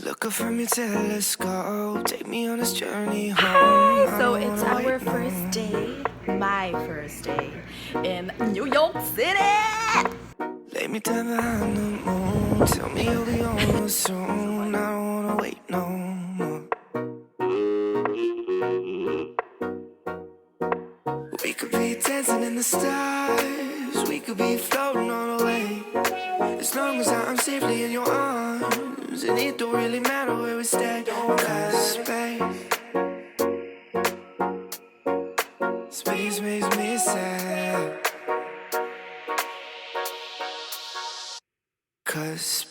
Look up from your telescope, take me on this journey home. Hi! So it's our first day, my first day in New York City! Lay me down behind the moon, tell me you'll be home soon. I don't wanna wait no more. We could be dancing in the stars, we could be floating on away. As long as I'm safely in your arms, and it don't really matter where we stay. Cause space makes me sad. Cause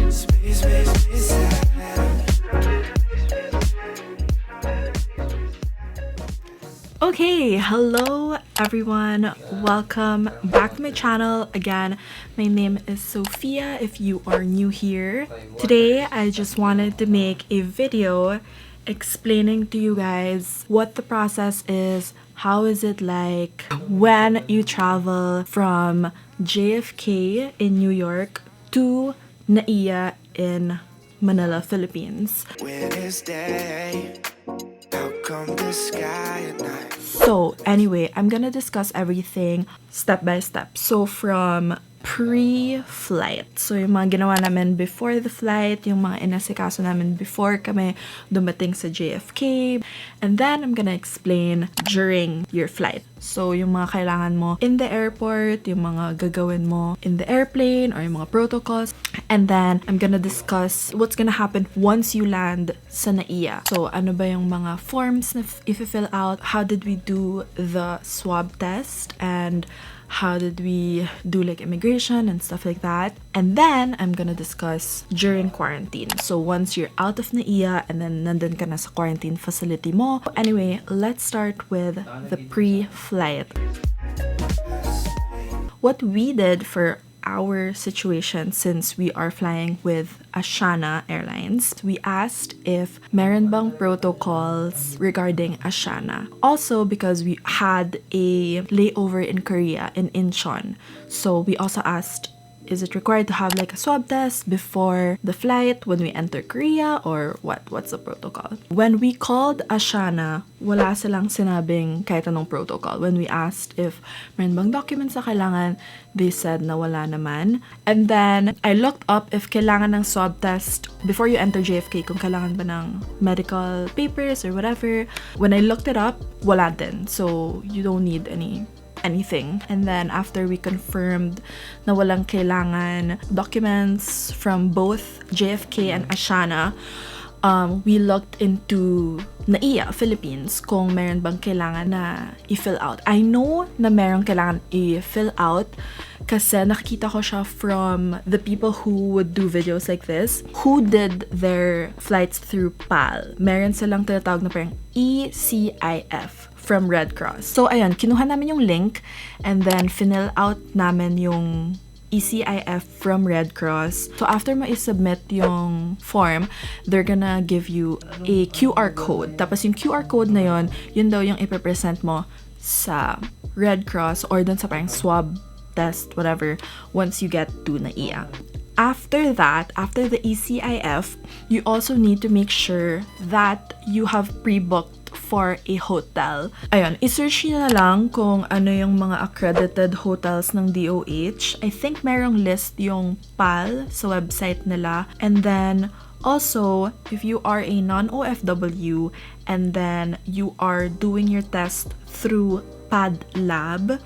space makes me sad. Okay, hello everyone. Welcome back to my channel. Again, my name is Sophia if you are new here. Today, I just wanted to make a video explaining to you guys what the process is, how is it like when you travel from JFK in New York to NAIA in Manila, Philippines. When it's day, how come the sky at night? So anyway, I'm gonna discuss everything step by step. So from pre-flight. So yung mga ginawa namin before the flight, yung mga inasikaso namin before kami dumating sa JFK. And then I'm gonna explain during your flight. So yung mga kailangan mo in the airport, yung mga gagawin mo in the airplane, or yung mga protocols. And then I'm gonna discuss what's gonna happen once you land sa NAIA. So ano ba yung mga forms na i-fill out? How did we do the swab test? And how did we do like immigration and stuff like that? And then I'm gonna discuss during quarantine. So once you're out of NAIA and then nandun ka na sa quarantine facility mo. Anyway, let's start with the pre-flight. What we did for our situation, since we are flying with Asiana Airlines, we asked if meron bang protocols regarding Asiana. Also, because we had a layover in Korea, in Incheon. So we also asked, is it required to have like a swab test before the flight when we enter Korea, or what? What's the protocol? When we called Asiana, wala silang sinabing kahit anong protocol. When we asked if meron bang documents na kailangan, they said na wala naman. And then I looked up if kailangan ng swab test before you enter JFK, kung kailangan ba ng medical papers or whatever. When I looked it up, wala din. So you don't need anything. And then after we confirmed na walang kailangan documents from both JFK and Asiana, we looked into NAIA, Philippines, kung meron bang kailangan na i-fill out. I know na meron kailangan i-fill out kasi nakikita ko siya from the people who would do videos like this, who did their flights through PAL. Meron silang tinatawag na parang ECIF from Red Cross. So, ayan, kinuha namin yung link and then fill out namin yung ECIF from Red Cross. So, after mo i-submit yung form, they're gonna give you a QR code. Tapos yung QR code na yun daw yung ipapresent mo sa Red Cross or dun sa parang swab test, whatever, once you get to NAIA. After that, after the ECIF, you also need to make sure that you have pre-booked for a hotel. Ayun, isearch nyo na lang kung ano yung mga accredited hotels ng DOH. I think merong list yung PAL sa website nila. And then, also, if you are a non-OFW and then you are doing your test through PAD Lab,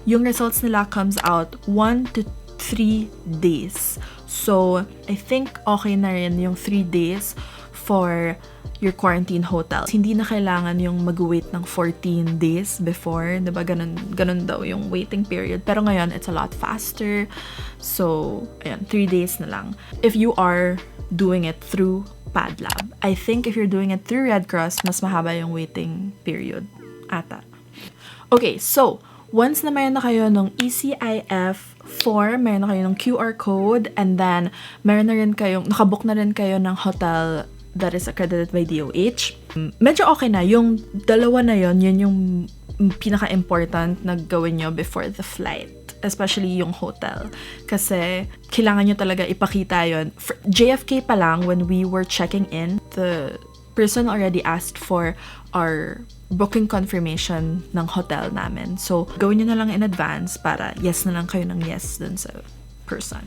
yung results nila comes out 1 to 3 days. So, I think okay na rin yung 3 days for your quarantine hotel. Hindi na kailangan yung mag-wait ng 14 days before. Diba? Ganun daw yung waiting period. Pero ngayon, it's a lot faster. So, ayan, 3 days na lang. If you are doing it through PadLab. I think if you're doing it through Red Cross, mas mahaba yung waiting period ata. Okay, so, once na mayroon na kayo ng ECIF form, mayroon na kayo ng QR code, and then mayroon na rin kayong, nakabook na rin kayo ng hotel that is accredited by DOH. Medyo okay na. Yung dalawa na yun yung pinaka-important na gawin nyo before the flight. especially yung hotel. Kasi kailangan nyo talaga ipakita yon. JFK pa lang, when we were checking in, the person already asked for our booking confirmation ng hotel namin. So, gawin nyo na lang in advance para yes na lang kayo ng yes dun sa person.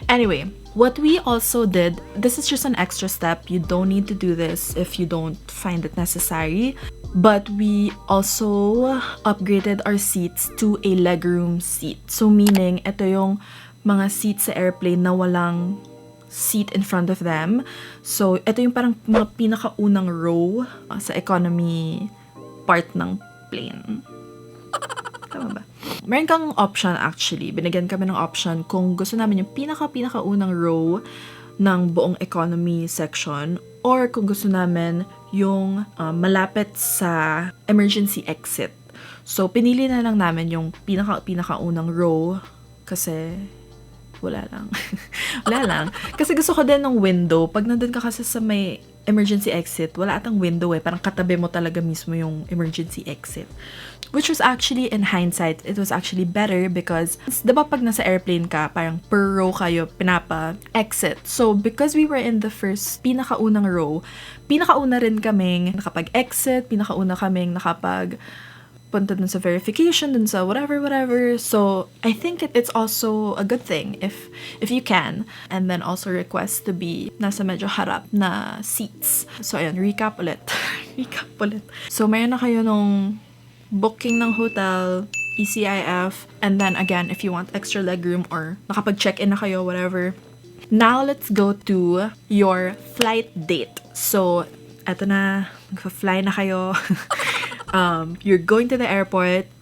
Anyway, what we also did, this is just an extra step. You don't need to do this if you don't find it necessary. But we also upgraded our seats to a legroom seat. So meaning, ito yung mga seats sa airplane na walang seat in front of them. So, ito yung parang mga pinakaunang row sa economy part ng plane. Tama ba? Meron kang option actually. Binigyan kami ng option kung gusto namin yung pinakaunang row ng buong economy section or kung gusto namin yung malapit sa emergency exit. So, pinili na lang namin yung pinakaunang row kasi wala lang. Wala lang. Kasi gusto ko din ng window. Pag nandun ka kasi sa may emergency exit, wala atang window eh. Parang katabi mo talaga mismo yung emergency exit. Which was actually, in hindsight, it was actually better because, diba pag nasa airplane ka, parang per row kayo pinapa-exit. So, because we were in the first pinakaunang row, pinakauna rin kaming nakapag-exit, pinakauna kaming punta dun sa verification, dun sa whatever. So, I think it's also a good thing if you can. And then also request to be nasa medyo harap na seats. So, ayun, recap ulit. So, mayroon na kayo nung booking ng hotel, ECIF, and then again, if you want extra legroom or nakapag-check-in na kayo, whatever. Now, let's go to your flight date. So, eto na, magpa-fly na kayo. You're going to the airport.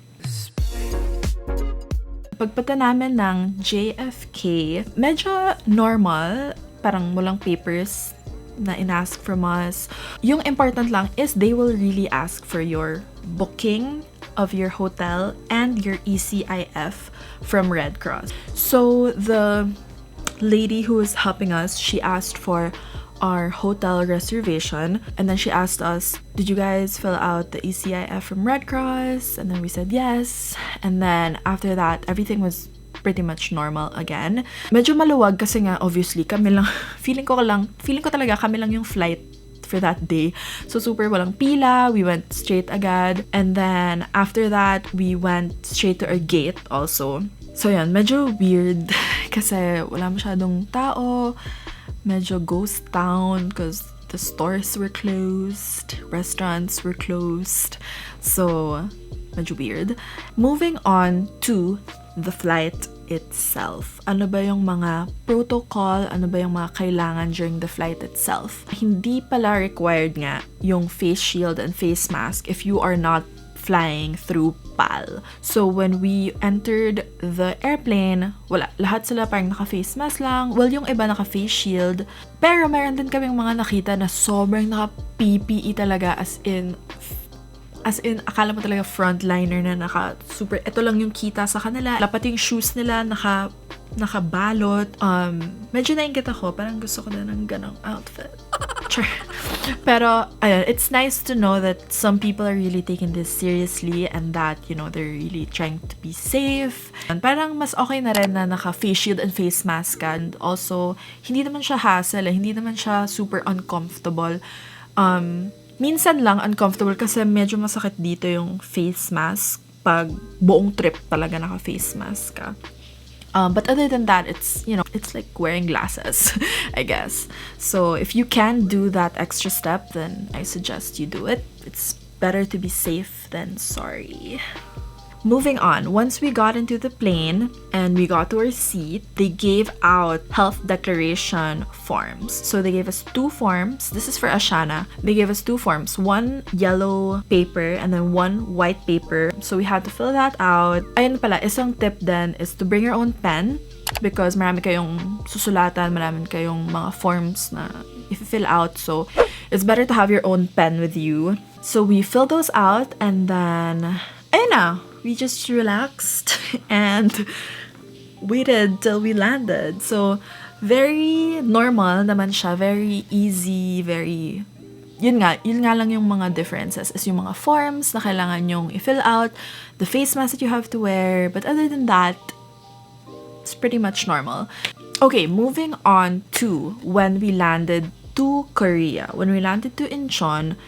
Pagpunta namin ng JFK, medyo normal, parang walang papers na in-ask from us. Yung important lang is they will really ask for your booking of your hotel and your ECIF from Red Cross. So the lady who was helping us, she asked for our hotel reservation, and then she asked us, did you guys fill out the ECIF from Red Cross? And then we said yes, and then after that everything was pretty much normal again. Medyo maluwag kasi nga obviously kami lang feeling ko talaga kami lang yung flight for that day. So super walang pila, we went straight agad, and then after that we went straight to our gate also. So yan, medyo weird kasi wala masyadong tao. Medyo ghost town because the stores were closed, restaurants were closed. So, medyo weird. Moving on to the flight itself. Ano ba yung mga protocol? Ano ba yung mga kailangan during the flight itself? Hindi pala required nga yung face shield and face mask if you are not flying through PAL. So, when we entered the airplane, wala. Lahat sila parang naka-face mask lang. Well, yung iba naka-face shield. Pero meron din kaming mga nakita na sobrang naka-PPE talaga as in, akala mo talaga frontliner na super, ito lang yung kita sa kanila. Pati yung shoes nila, nakabalot. Medyo nainggit ako. Parang gusto ko na ng ganong outfit. Sure. Pero, ayun, it's nice to know that some people are really taking this seriously and that, you know, they're really trying to be safe. And parang mas okay na rin na naka-face shield and face mask ka. And also, hindi naman siya hassle, hindi naman siya super uncomfortable. Minsan lang uncomfortable kasi medyo masakit dito yung face mask pag buong trip talaga naka-face mask ka. But other than that, it's, you know, it's like wearing glasses, I guess. So if you can do that extra step, then I suggest you do it. It's better to be safe than sorry. Moving on, once we got into the plane and we got to our seat, they gave out health declaration forms. So they gave us 2 forms. This is for Asiana. They gave us 2 forms, one yellow paper and then one white paper. So we had to fill that out. Ayun pala, isang tip then is to bring your own pen because marami kayong susulatan, marami kayong mga forms na if-fill out. So it's better to have your own pen with you. So we filled those out and then, ayun na. We just relaxed and waited till we landed. So, very normal naman siya. Very easy, very... Yun nga lang yung mga differences is yung mga forms na kailangan yung i-fill out, the face mask that you have to wear. But other than that, It's pretty much normal. Okay, moving on to when we landed to Korea. When we landed to Incheon,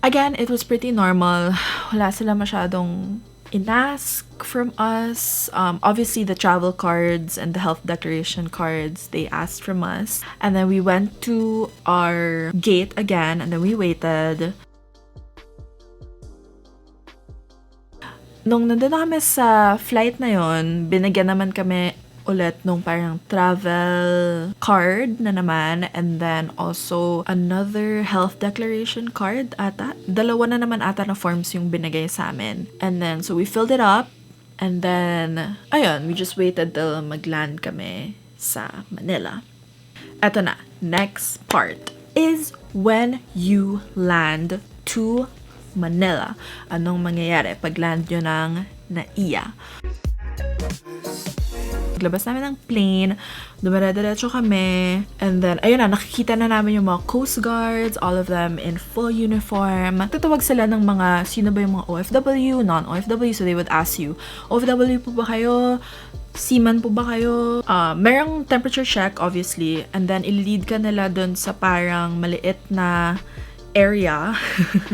again, it was pretty normal. Wala sila masyadong inask from us. Obviously, the travel cards and the health declaration cards, they asked from us. And then we went to our gate again, and then we waited. Nung nandun na kami sa flight na yon, binigyan naman kami ulit nung parang travel card na naman, and then also another health declaration card ata. Dalawa na naman ata na forms yung binigay sa amin. And then, so we filled it up, and then, ayun, we just waited till mag-land kami sa Manila. Eto na, next part is when you land to Manila. Anong mangyayari pag land nyo ng NAIA? Paglabas namin ng plane, dumare-diretso kami, and then, ayun na, nakikita na namin yung mga Coast Guards, all of them in full uniform. Tatawag sila ng mga, sino ba yung mga OFW, non-OFW, so they would ask you, OFW po ba kayo? Seaman po ba kayo? Merong temperature check, obviously, and then ililid ka nila dun sa parang maliit na area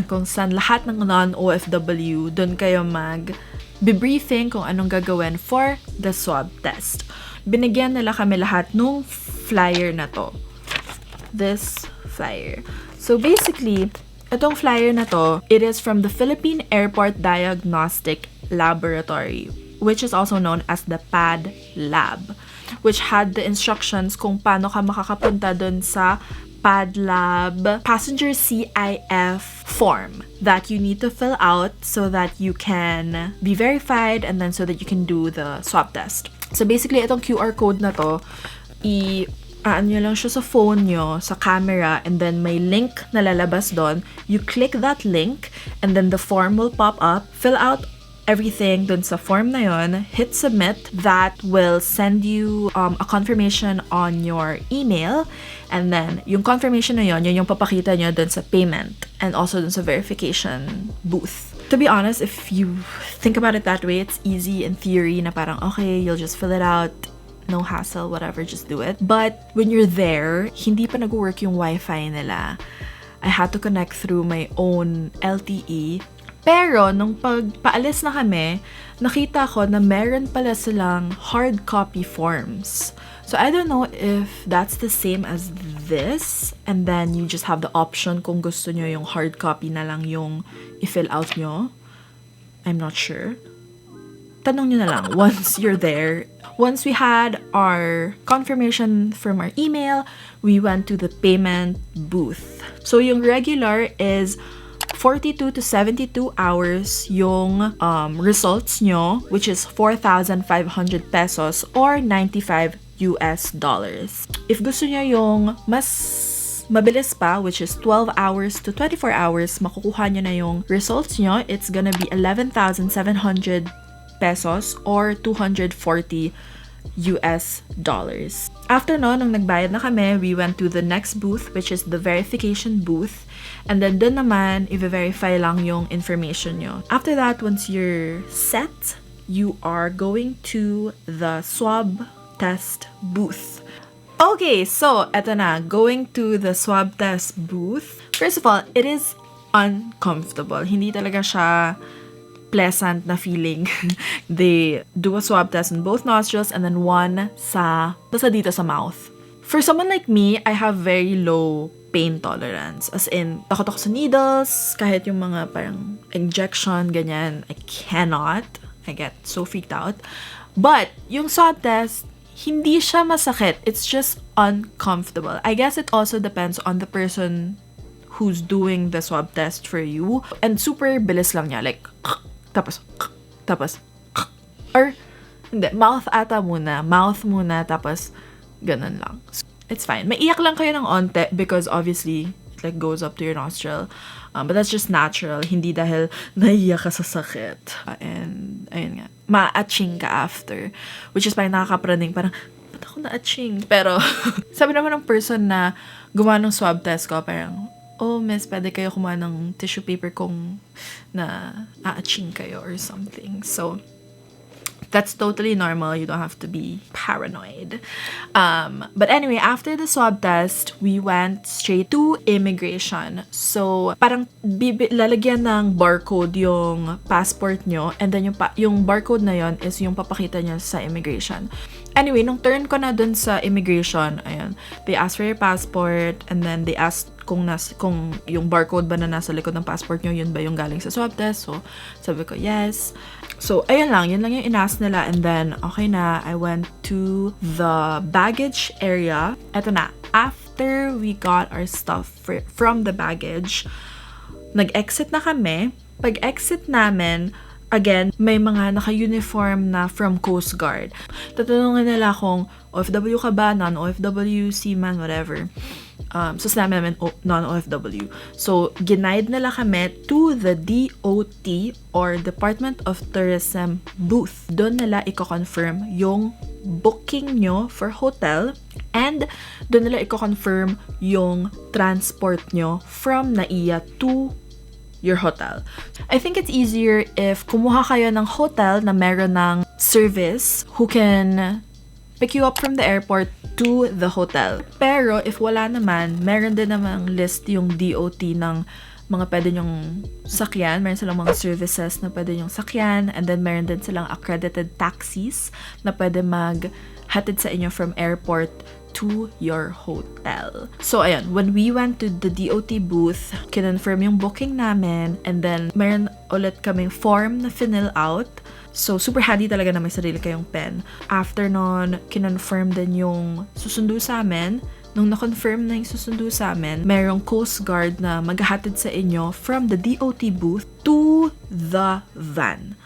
kung saan lahat ng non-OFW doon kayo mag-briefing kung anong gagawin for the swab test. Binigyan nila kami lahat nung flyer na to. This flyer. So basically, itong flyer na to, it is from the Philippine Airport Diagnostic Laboratory, which is also known as the PAD Lab, which had the instructions kung paano ka makakapunta doon sa PAD Lab passenger CIF form that you need to fill out so that you can be verified and then so that you can do the swab test. So basically, itong QR code na to, aan nyo lang siya sa phone nyo, sa camera, and then may link na lalabas doon. You click that link, and then the form will pop up. Fill out everything dun sa form na yon, hit submit. That will send you a confirmation on your email, and then yung confirmation na yon, yun yung papakita nyo dun sa payment and also dun sa verification booth. To be honest, if you think about it that way, it's easy in theory na parang okay, you'll just fill it out, no hassle, whatever, just do it. But when you're there, hindi pa nag-work yung wifi nila. I had to connect through my own LTE. Pero, nung pagpaalis na kami, nakita ko na meron pala silang hard copy forms. So, I don't know if that's the same as this, and then you just have the option kung gusto nyo yung hard copy na lang yung i-fill out nyo. I'm not sure. Tanong nyo na lang once you're there. Once we had our confirmation from our email, we went to the payment booth. So, yung regular is 42 to 72 hours yung results nyo, which is 4,500 pesos or $95 US. If gusto nyo yung mas mabilis pa, which is 12 hours to 24 hours, makukuha nyo na yung results nyo, it's gonna be 11,700 pesos or $240 US. After no, nung nagbayad na kami, we went to the next booth, which is the verification booth. And then dun naman, i-verify lang yung information nyo. After that, once you're set, you are going to the swab test booth. Okay, so eto na, going to the swab test booth. First of all, it is uncomfortable. Hindi talaga siya pleasant na feeling. They do a swab test in both nostrils and then one dito sa mouth. For someone like me, I have very low pain tolerance. As in, takot ako sa needles, kahit yung mga parang injection, ganyan, I cannot. I get so freaked out. But, yung swab test, hindi siya masakit. It's just uncomfortable. I guess it also depends on the person who's doing the swab test for you. And super bilis lang niya. Like, tapos, or, hindi, mouth muna, tapos, ganun lang. It's fine. Maiyak lang kayo ng onte because obviously, it like goes up to your nostril. But that's just natural. Hindi dahil naiyak ka sa sakit. And, ayun nga, ma-aching ka after. Which is parang nakakapraning, parang, ba't ako na-aching? Pero, sabi naman ng person na gumawa ng swab test ko, parang, oh, miss, pwede kayo kumuha ng tissue paper kung na a-aching kayo or something. So, That's totally normal. You don't have to be paranoid. But anyway, after the swab test, we went straight to immigration. So, parang lalagyan ng barcode yung passport nyo, and then yung barcode na yon is yung papakita nyo sa immigration. Anyway, nung turn ko na dun sa immigration, ayan, they asked for your passport, and then they asked kung yung barcode ba na nasa likod ng passport nyo, yun ba yung galing sa swab test? So, sabi ko, yes. So, yun lang yung inask nila, and then, okay na, I went to the baggage area. Eto na, after we got our stuff from the baggage, nag-exit na kami. Pag-exit namin, again, may mga naka-uniform na from Coast Guard. Tatanungin nila kung OFW ka ba, non-OFW, seaman, whatever. So, sinabi namin non-OFW. So, ginaid nila kami to the DOT or Department of Tourism booth. Doon nila i-confirm yung booking nyo for hotel, and doon nila i-confirm yung transport nyo from NAIA to your hotel. I think it's easier if kumuha kayo ng hotel na meron ng service who can pick you up from the airport to the hotel. Pero if wala naman, meron din namang list yung DOT ng mga pwede nyong sakyan. Meron silang mga services na pwede nyong sakyan, and then meron din silang accredited taxis na pwede maghatid sa inyo from airport to your hotel. So, ayan, when we went to the DOT booth, kinonfirm yung booking namin, and then meron ulit kaming form na fill out. So, super handy talaga na may sarili kayong pen. After nun, kinonfirm din yung susundo sa amin. Nung na-confirm na yung susundo sa amin, merong Coast Guard na maghahatid sa inyo from the DOT booth to the van.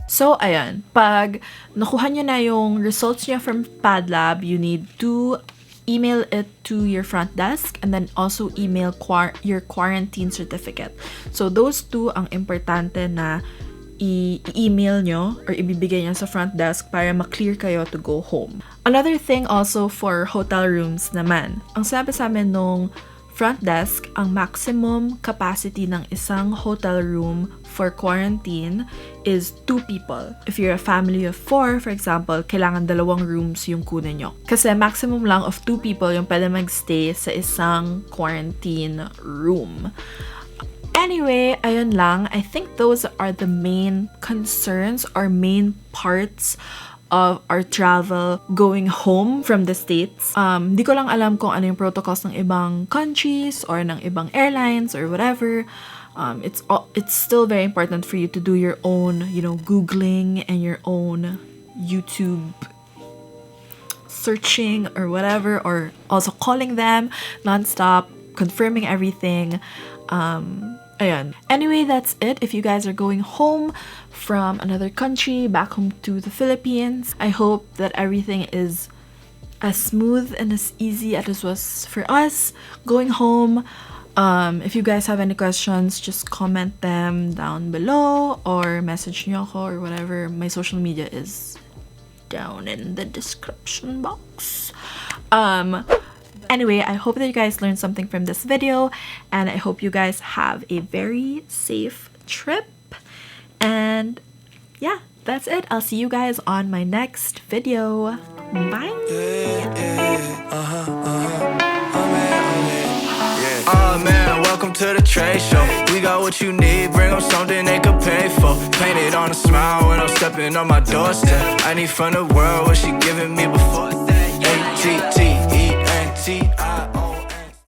So, ayan, pag nakuha nyo na yung results nyo from PadLab, you need to email it to your front desk, and then also email your quarantine certificate. So, those two ang importante na i-email nyo or ibibigay nyo sa front desk para ma-clear kayo to go home. Another thing also for hotel rooms naman, ang sabi sa amin nung front desk, ang maximum capacity ng isang hotel room for quarantine is 2 people. If you're a family of 4, for example, kailangan 2 rooms yung kunin nyo. Kasi maximum lang of 2 people yung pwede magstay sa isang quarantine room. Anyway, ayun lang. I think those are the main concerns or main parts of our travel going home from the States. Di ko lang alam kung ano yung protocols ng ibang countries or ng ibang airlines or whatever. It's still very important for you to do your own, Googling and your own YouTube searching or whatever, or also calling them nonstop, confirming everything. Ayan. Anyway, that's it. If you guys are going home from another country, back home to the Philippines, I hope that everything is as smooth and as easy as it was for us going home. If you guys have any questions, just comment them down below or message nyo ako or whatever. My social media is down in the description box. Anyway, I hope that you guys learned something from this video, and I hope you guys have a very safe trip. And yeah, that's it. I'll see you guys on my next video. Bye! Oh man, welcome to the trade show. We got what you need, bring them something they could pay for. Painted on a smile when I'm stepping on my doorstep. I need from the world what she giving me before that.